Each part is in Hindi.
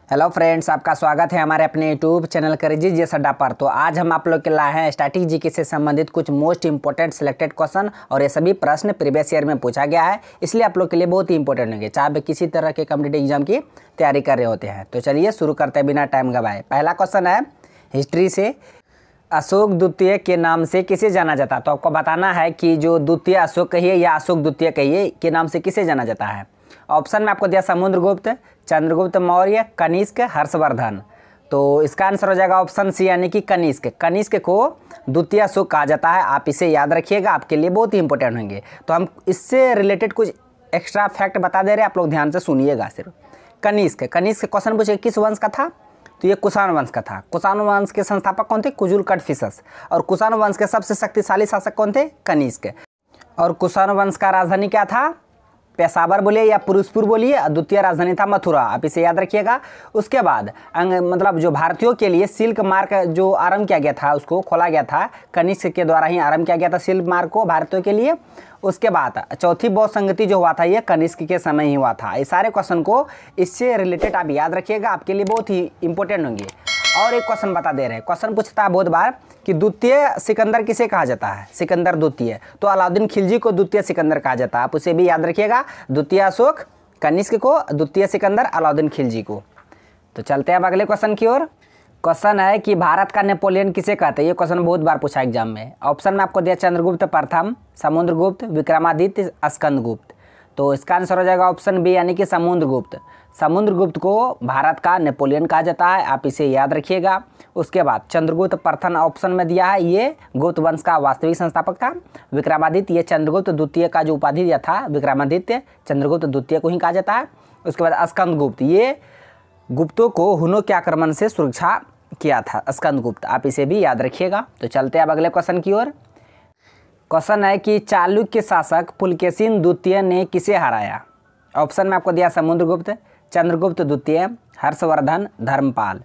हेलो फ्रेंड्स, आपका स्वागत है हमारे अपने यूट्यूब चैनल करेजी जी अड्डा पर। तो आज हम आप लोग के लाए हैं स्टैटिक जीके से संबंधित कुछ मोस्ट इंपॉर्टेंट सिलेक्टेड क्वेश्चन, और ये सभी प्रश्न प्रीवियस ईयर में पूछा गया है, इसलिए आप लोग के लिए बहुत ही इंपॉर्टेंट होंगे, चाहे वे किसी तरह के कॉम्पिटिटिव एग्जाम की तैयारी कर रहे होते हैं। तो चलिए शुरू करते हैं बिना टाइम गवाए। पहला क्वेश्चन है हिस्ट्री से, अशोक द्वितीय के नाम से किसे जाना जाता है? तो आपको बताना है कि जो द्वितीय अशोक कहिए या अशोक द्वितीय कहिए के नाम से किसे जाना जाता है। ऑप्शन में आपको दिया समुद्रगुप्त, चंद्रगुप्त मौर्य, कनिष्क, हर्षवर्धन। तो इसका आंसर हो जाएगा ऑप्शन सी यानी कि कनिष्क। कनिष्क को द्वितीय अशोक कहा जाता है, आप इसे याद रखिएगा, आपके लिए बहुत ही इंपॉर्टेंट होंगे। तो हम इससे रिलेटेड कुछ एक्स्ट्रा फैक्ट बता दे रहे हैं, आप लोग ध्यान से सुनिएगा सिर्फ। कनिष्क क्वेश्चन पूछे किस वंश का था? तो ये कुषाण वंश का था। कुषाण वंश के संस्थापक कौन थे? कुजुल कड़फिसस। और कुषाण वंश के सबसे शक्तिशाली शासक कौन थे? कनिष्क। और कुषाण वंश का राजधानी क्या था? पेशावर बोलिए या पुरुषपुर बोलिए, द्वितीय राजधानी था मथुरा, आप इसे याद रखिएगा। उसके बाद मतलब जो भारतीयों के लिए सिल्क मार्ग जो आरंभ किया गया था, उसको खोला गया था, कनिष्क के द्वारा ही आरंभ किया गया था सिल्क मार्ग को भारतीयों के लिए। उसके बाद चौथी बौद्ध संगति जो हुआ था ये कनिष्क के समय ही हुआ था। ये सारे क्वेश्चन को इससे रिलेटेड आप याद रखिएगा, आपके लिए बहुत ही इंपॉर्टेंट होंगे। और एक क्वेश्चन बता दे रहे हैं, क्वेश्चन पूछता है बहुत बार कि द्वितीय सिकंदर किसे कहा जाता है? सिकंदर द्वितीय। तो अलाउद्दीन खिलजी को द्वितीय सिकंदर कहा जाता है, आप उसे भी याद रखिएगा। द्वितीय अशोक कनिष्क को, द्वितीय सिकंदर अलाउद्दीन खिलजी को। तो चलते हैं अब अगले क्वेश्चन की ओर। क्वेश्चन है कि भारत का नेपोलियन किसे कहते हैं? ये क्वेश्चन बहुत बार पूछा एग्जाम में। ऑप्शन में आपको दिया चंद्रगुप्त प्रथम, समुद्रगुप्त, विक्रमादित्य, स्कंदगुप्त। तो इसका आंसर हो जाएगा ऑप्शन बी यानी कि समुद्रगुप्त। समुद्रगुप्त को भारत का नेपोलियन कहा जाता है, आप इसे याद रखिएगा। उसके बाद चंद्रगुप्त प्रथम ऑप्शन में दिया है, ये गुप्त वंश का वास्तविक संस्थापक था। विक्रमादित्य ये चंद्रगुप्त द्वितीय का जो उपाधि दिया था, विक्रमादित्य चंद्रगुप्त द्वितीय को ही कहा जाता है। उसके बाद स्कंदगुप्त, ये गुप्तों को हुनों के आक्रमण से सुरक्षा किया था, स्कंदगुप्त, आप इसे भी याद रखिएगा। तो चलते हैं अब अगले क्वेश्चन की ओर। क्वेश्चन है कि चालुक्य शासक पुलकेशिन द्वितीय ने किसे हराया? ऑप्शन में आपको दिया समुद्रगुप्त, चंद्रगुप्त द्वितीय, हर्षवर्धन, धर्मपाल।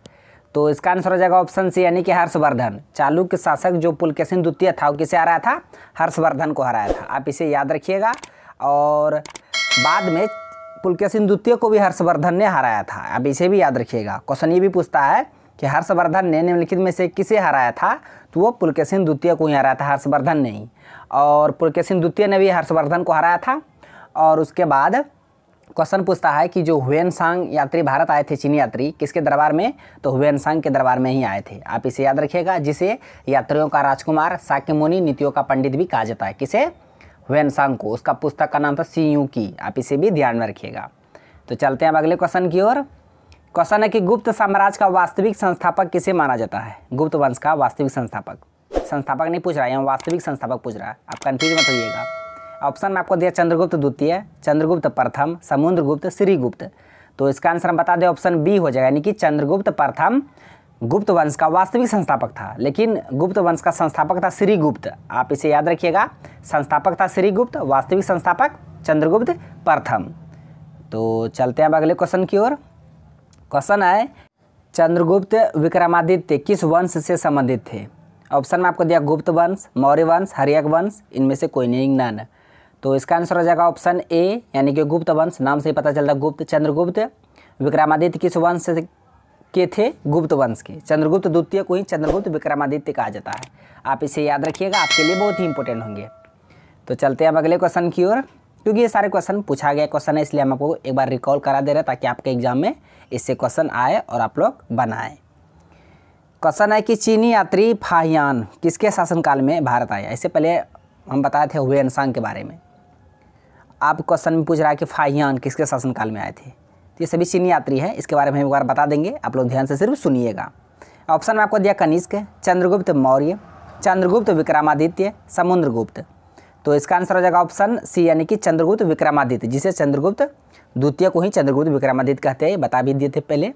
तो इसका आंसर हो जाएगा ऑप्शन सी यानी कि हर्षवर्धन। चालुक्य शासक जो पुलकेशिन द्वितीय था वो किसे हराया था? हर्षवर्धन को हराया था, आप इसे याद रखिएगा। और बाद में पुलकेशिन द्वितीय को भी हर्षवर्धन ने हराया था, आप इसे भी याद रखिएगा। क्वेश्चन ये भी पूछता है कि हर्षवर्धन ने निम्नलिखित में से किसे हराया था? तो वो पुलकेशिन द्वितीय को ही हराया था, हर्षवर्धन ने ही। और पुलकेशिन द्वितीय ने भी हर्षवर्धन को हराया था। और उसके बाद क्वेश्चन पूछता है कि जो हुएनसांग यात्री भारत आए थे, चीनी यात्री, किसके दरबार में? तो हुएनसांग के दरबार में ही आए थे, आप इसे याद रखिएगा, जिसे यात्रियों का राजकुमार, शाक्यमुनि, नीतियों का पंडित भी कहा जाता है। किसे? हुएनसांग को। उसका पुस्तक का नाम था सी यू की, आप इसे भी ध्यान में रखिएगा। तो चलते हैं अब अगले क्वेश्चन की ओर। क्वेश्चन है कि गुप्त साम्राज्य का वास्तविक संस्थापक किसे माना जाता है? गुप्त वंश का वास्तविक संस्थापक। संस्थापक नहीं पूछ रहा है, यहाँ वास्तविक संस्थापक पूछ रहा है, आप कंफ्यूज मत होइएगा। ऑप्शन में आपको दिया चंद्रगुप्त द्वितीय, चंद्रगुप्त प्रथम, समुद्रगुप्त, श्रीगुप्त। तो इसका आंसर हम बता दें ऑप्शन बी हो जाएगा, यानी कि चंद्रगुप्त प्रथम गुप्त वंश का वास्तविक संस्थापक था, लेकिन गुप्त वंश का संस्थापक था श्रीगुप्त, आप इसे याद रखिएगा। संस्थापक था श्रीगुप्त, वास्तविक संस्थापक चंद्रगुप्त प्रथम। तो चलते हैं अब अगले क्वेश्चन की ओर। क्वेश्चन है चंद्रगुप्त विक्रमादित्य किस वंश से संबंधित थे? ऑप्शन में आपको दिया गुप्त वंश, मौर्य वंश, हर्यक वंश, इनमें से कोई नहीं, नन। तो इसका आंसर हो जाएगा ऑप्शन ए यानी कि गुप्त वंश, नाम से ही पता चलता गुप्त। चंद्रगुप्त विक्रमादित्य किस वंश के थे? गुप्त वंश के। चंद्रगुप्त द्वितीय को ही चंद्रगुप्त विक्रमादित्य कहा जाता है, आप इसे याद रखिएगा, आपके लिए बहुत ही इंपॉर्टेंट होंगे। तो चलते हैं अब अगले क्वेश्चन की ओर। क्योंकि ये सारे क्वेश्चन पूछा गया क्वेश्चन है, इसलिए हम आपको एक बार रिकॉल करा दे रहे हैं ताकि आपके एग्जाम में इससे क्वेश्चन आए और आप लोग बनाएं। क्वेश्चन है कि चीनी यात्री फाहियान किसके शासनकाल में भारत आया? इससे पहले हम बताए थे हुएनसांग के बारे में। आप क्वेश्चन में पूछ रहा है कि फाहियान किसके शासनकाल में आए थे? तो ये सभी चीनी यात्री हैं, इसके बारे में हम एक बार बता देंगे, आप लोग ध्यान से सिर्फ सुनिएगा। ऑप्शन में आपको दिया कनिष्क, चंद्रगुप्त मौर्य, चंद्रगुप्त विक्रमादित्य, समुद्रगुप्त। तो इसका आंसर हो जाएगा ऑप्शन सी यानी कि चंद्रगुप्त विक्रमादित्य, जिसे चंद्रगुप्त द्वितीय को ही चंद्रगुप्त विक्रमादित्य कहते हैं, बता भी दिए थे पहले।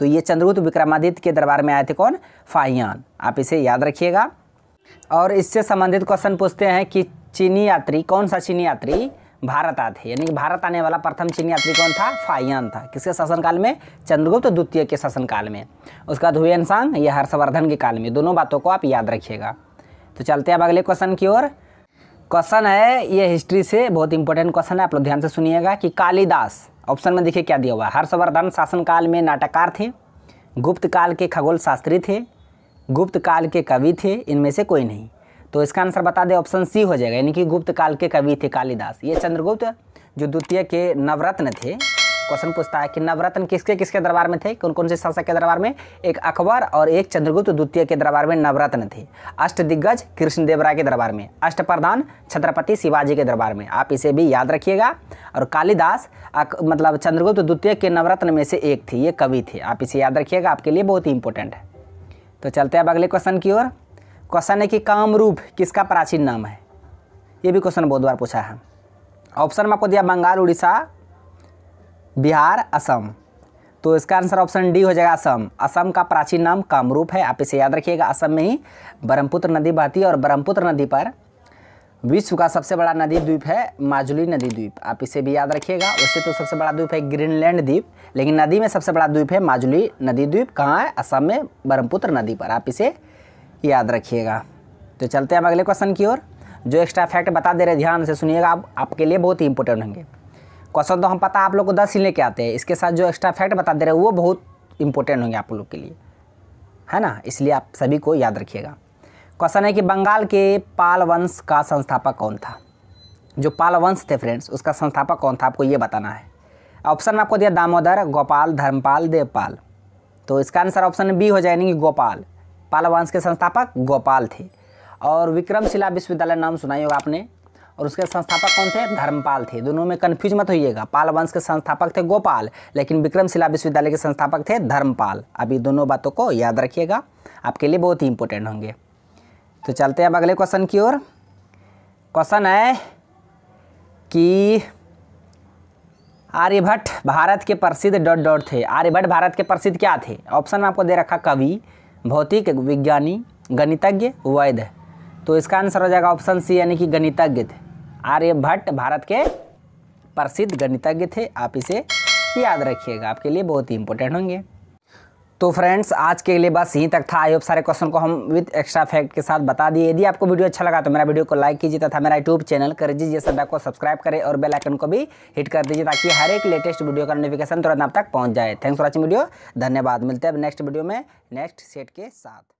तो ये चंद्रगुप्त विक्रमादित्य के दरबार में आए थे कौन? फाहियान, आप इसे याद रखिएगा। और इससे संबंधित क्वेश्चन पूछते हैं कि चीनी यात्री, कौन सा चीनी यात्री भारत आए थे, यानी कि भारत आने वाला प्रथम चीनी यात्री कौन था? फाहियान था। किसके शासनकाल में? चंद्रगुप्त द्वितीय के शासनकाल में। उसका बाद हुएनसांग या हर्षवर्धन के काल में, दोनों बातों को आप याद रखिएगा। तो चलते हैं अब अगले क्वेश्चन की ओर। क्वेश्चन है ये हिस्ट्री से बहुत इंपॉर्टेंट क्वेश्चन है, आप लोग ध्यान से सुनिएगा कि कालिदास ऑप्शन में देखिए क्या दिया हुआ है। हर्षवर्धन शासनकाल में नाटककार थे, गुप्त काल के खगोल शास्त्री थे, गुप्त काल के कवि थे, इनमें से कोई नहीं। तो इसका आंसर बता दें ऑप्शन सी हो जाएगा, यानी कि गुप्त काल के कवि थे कालिदास। ये चंद्रगुप्त जो द्वितीय के नवरत्न थे। क्वेश्चन पूछता है कि नवरत्न किसके किसके दरबार में थे, कौन कौन से शासक के दरबार में? एक अकबर और एक चंद्रगुप्त द्वितीय के दरबार में नवरत्न थे। अष्टदिग्गज कृष्णदेव राय के दरबार में, अष्टप्रधान छत्रपति शिवाजी के दरबार में। आप इसे भी याद रखिएगा। और कालिदास मतलब चंद्रगुप्त द्वितीय के नवरत्न में से एक थे, ये कवि थे। आप इसे याद रखिएगा, आपके लिए बहुत ही इंपॉर्टेंट है। तो चलते हैं अब अगले क्वेश्चन की ओर। क्वेश्चन है कि कामरूप किसका प्राचीन नाम है? ये भी क्वेश्चन बहुत बार पूछा है। ऑप्शन में आपको दिया बंगाल, उड़ीसा, बिहार, असम। तो इसका आंसर ऑप्शन डी हो जाएगा, असम। असम का प्राचीन नाम कामरूप है। आप इसे याद रखिएगा। असम में ही ब्रह्मपुत्र नदी बहती है और ब्रह्मपुत्र नदी पर विश्व का सबसे बड़ा नदी द्वीप है माजुली नदी द्वीप। आप इसे भी याद रखिएगा। वैसे तो सबसे बड़ा द्वीप है ग्रीनलैंड द्वीप, लेकिन नदी में सबसे बड़ा द्वीप है माजुली नदी द्वीप। कहाँ है? असम में ब्रह्मपुत्र नदी पर। आप इसे याद रखिएगा। तो चलते हैं अब अगले क्वेश्चन की ओर। जो एक्स्ट्रा फैक्ट बता दे रहे, ध्यान से सुनिएगा, आपके लिए बहुत ही इंपॉर्टेंट होंगे। क्वेश्चन तो हम पता आप लोग को 10 ही लेके आते हैं, इसके साथ जो एक्स्ट्रा फैक्ट बता दे रहे हैं वो बहुत इंपॉर्टेंट होंगे आप लोग के लिए, है ना? इसलिए आप सभी को याद रखिएगा। क्वेश्चन है कि बंगाल के पाल वंश का संस्थापक कौन था? जो पाल वंश थे फ्रेंड्स, उसका संस्थापक कौन था, आपको ये बताना है। ऑप्शन में आपको दिया दामोदर, गोपाल, धर्मपाल, देवपाल। तो इसका आंसर ऑप्शन बी हो जाएगा, कि गोपाल। पाल वंश के संस्थापक गोपाल थे। और विक्रमशिला विश्वविद्यालय नाम सुनाई होगा आपने, और उसके संस्थापक कौन थे? धर्मपाल थे। दोनों में कन्फ्यूज मत होइएगा। पाल वंश के संस्थापक थे गोपाल, लेकिन विक्रमशिला विश्वविद्यालय के संस्थापक थे धर्मपाल। अभी दोनों बातों को याद रखिएगा, आपके लिए बहुत ही इंपॉर्टेंट होंगे। तो चलते हैं अब अगले क्वेश्चन की ओर। क्वेश्चन है कि आर्यभट्ट भारत के प्रसिद्ध डॉट डॉट थे। आर्यभट्ट भारत के प्रसिद्ध क्या थे? ऑप्शन में आपको दे रखा कवि, भौतिक विज्ञानी, गणितज्ञ, वैद्य। तो इसका आंसर हो जाएगा ऑप्शन सी, यानी कि गणितज्ञ थे। आर्यभट्ट भारत के प्रसिद्ध गणितज्ञ थे। आप इसे याद रखिएगा, आपके लिए बहुत ही इंपॉर्टेंट होंगे। तो फ्रेंड्स आज के लिए बस यहीं तक था। आई होप सारे क्वेश्चन को हम विद एक्स्ट्रा फैक्ट के साथ बता दिए। यदि आपको वीडियो अच्छा लगा तो मेरा वीडियो को लाइक कीजिए तथा मेरा यूट्यूब चैनल कर दीजिए सदा को सब्सक्राइब करें और बेल आइकन को भी हिट कर दीजिए, ताकि हर एक लेटेस्ट वीडियो का नोटिफिकेशन तुरंत आप तक पहुँच जाए। Thanks for watching video. धन्यवाद। मिलते हैं अब नेक्स्ट वीडियो में नेक्स्ट सेट के साथ।